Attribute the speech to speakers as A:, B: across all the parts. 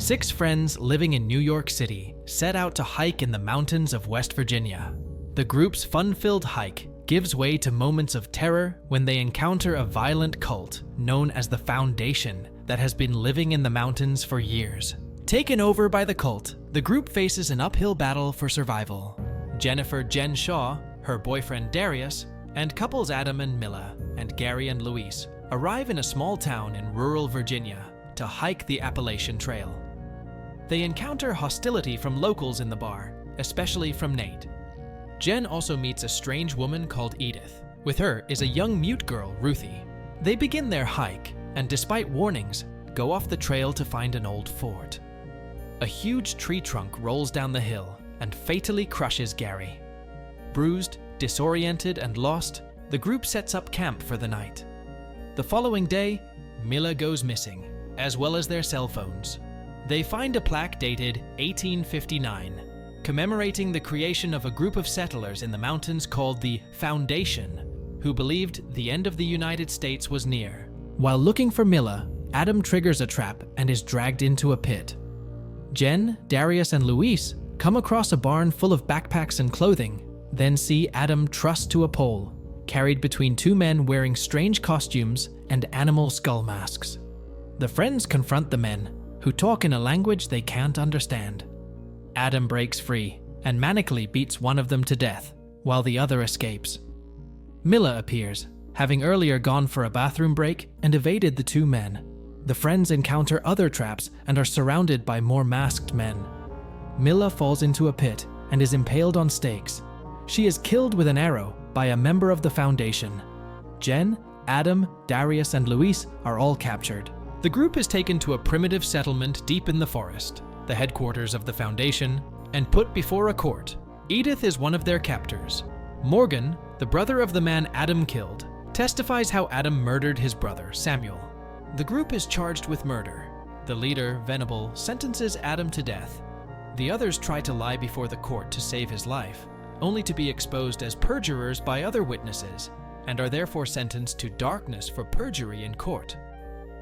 A: Six friends living in New York City set out to hike in the mountains of West Virginia. The group's fun-filled hike gives way to moments of terror when they encounter a violent cult known as the Foundation that has been living in the mountains for years. Taken over by the cult, the group faces an uphill battle for survival. Jennifer Jen Shaw, her boyfriend Darius, and couples Adam and Mila, and Gary and Luis arrive in a small town in rural Virginia to hike the Appalachian Trail. They encounter hostility from locals in the bar, especially from Nate. Jen also meets a strange woman called Edith. With her is a young mute girl, Ruthie. They begin their hike, and despite warnings, go off the trail to find an old fort. A huge tree trunk rolls down the hill and fatally crushes Gary. Bruised, disoriented, and lost, the group sets up camp for the night. The following day, Mila goes missing, as well as their cell phones. They find a plaque dated 1859, commemorating the creation of a group of settlers in the mountains called the Foundation, who believed the end of the United States was near. While looking for Mila, Adam triggers a trap and is dragged into a pit. Jen, Darius, and Luis come across a barn full of backpacks and clothing, then see Adam trussed to a pole, carried between two men wearing strange costumes and animal skull masks. The friends confront the men, who talk in a language they can't understand. Adam breaks free and manically beats one of them to death, while the other escapes. Mila appears, having earlier gone for a bathroom break and evaded the two men. The friends encounter other traps and are surrounded by more masked men. Mila falls into a pit and is impaled on stakes. She is killed with an arrow by a member of the Foundation. Jen, Adam, Darius, and Luis are all captured. The group is taken to a primitive settlement deep in the forest, the headquarters of the Foundation, and put before a court. Edith is one of their captors. Morgan, the brother of the man Adam killed, testifies how Adam murdered his brother, Samuel. The group is charged with murder. The leader, Venable, sentences Adam to death. The others try to lie before the court to save his life, only to be exposed as perjurers by other witnesses, and are therefore sentenced to darkness for perjury in court.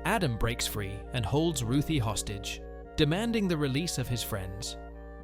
A: Adam breaks free and holds Ruthie hostage, demanding the release of his friends.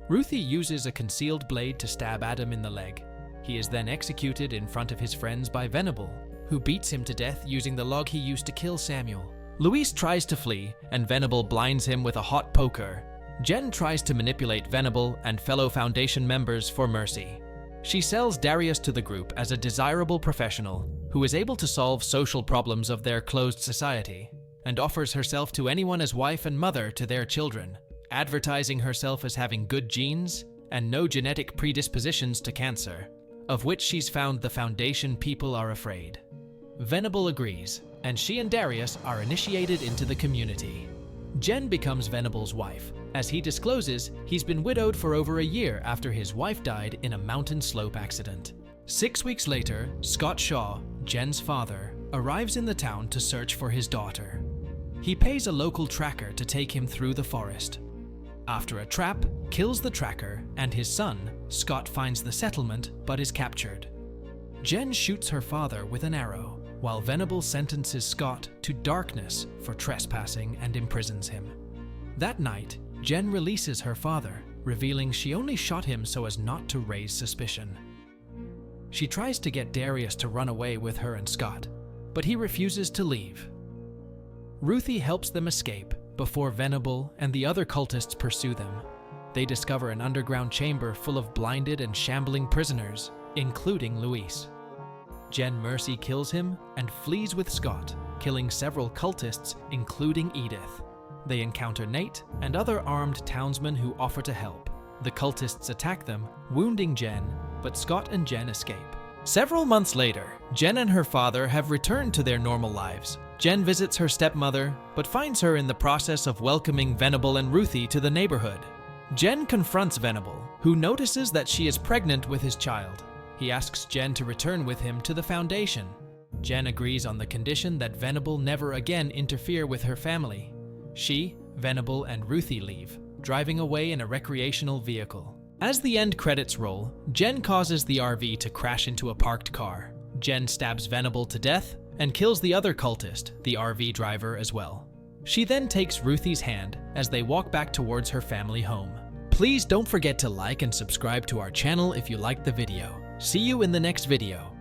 A: Ruthie uses a concealed blade to stab Adam in the leg. He is then executed in front of his friends by Venable, who beats him to death using the log he used to kill Samuel. Luis tries to flee, and Venable blinds him with a hot poker. Jen tries to manipulate Venable and fellow Foundation members for mercy. She sells Darius to the group as a desirable professional who is able to solve social problems of their closed society, and offers herself to anyone as wife and mother to their children, advertising herself as having good genes and no genetic predispositions to cancer, of which she's found the Foundation people are afraid. Venable agrees, and she and Darius are initiated into the community. Jen becomes Venable's wife, as he discloses he's been widowed for over a year after his wife died in a mountain slope accident. 6 weeks later, Scott Shaw, Jen's father, arrives in the town to search for his daughter. He pays a local tracker to take him through the forest. After a trap kills the tracker and his son, Scott finds the settlement but is captured. Jen shoots her father with an arrow, while Venable sentences Scott to darkness for trespassing and imprisons him. That night, Jen releases her father, revealing she only shot him so as not to raise suspicion. She tries to get Darius to run away with her and Scott, but he refuses to leave. Ruthie helps them escape before Venable and the other cultists pursue them. They discover an underground chamber full of blinded and shambling prisoners, including Luis. Jen Mercy kills him and flees with Scott, killing several cultists, including Edith. They encounter Nate and other armed townsmen who offer to help. The cultists attack them, wounding Jen, but Scott and Jen escape. Several months later, Jen and her father have returned to their normal lives. Jen visits her stepmother, but finds her in the process of welcoming Venable and Ruthie to the neighborhood. Jen confronts Venable, who notices that she is pregnant with his child. He asks Jen to return with him to the Foundation. Jen agrees on the condition that Venable never again interfere with her family. She, Venable, and Ruthie leave, driving away in a recreational vehicle. As the end credits roll, Jen causes the RV to crash into a parked car. Jen stabs Venable to death and kills the other cultist, the RV driver, as well. She then takes Ruthie's hand as they walk back towards her family home. Please don't forget to like and subscribe to our channel if you liked the video. See you in the next video.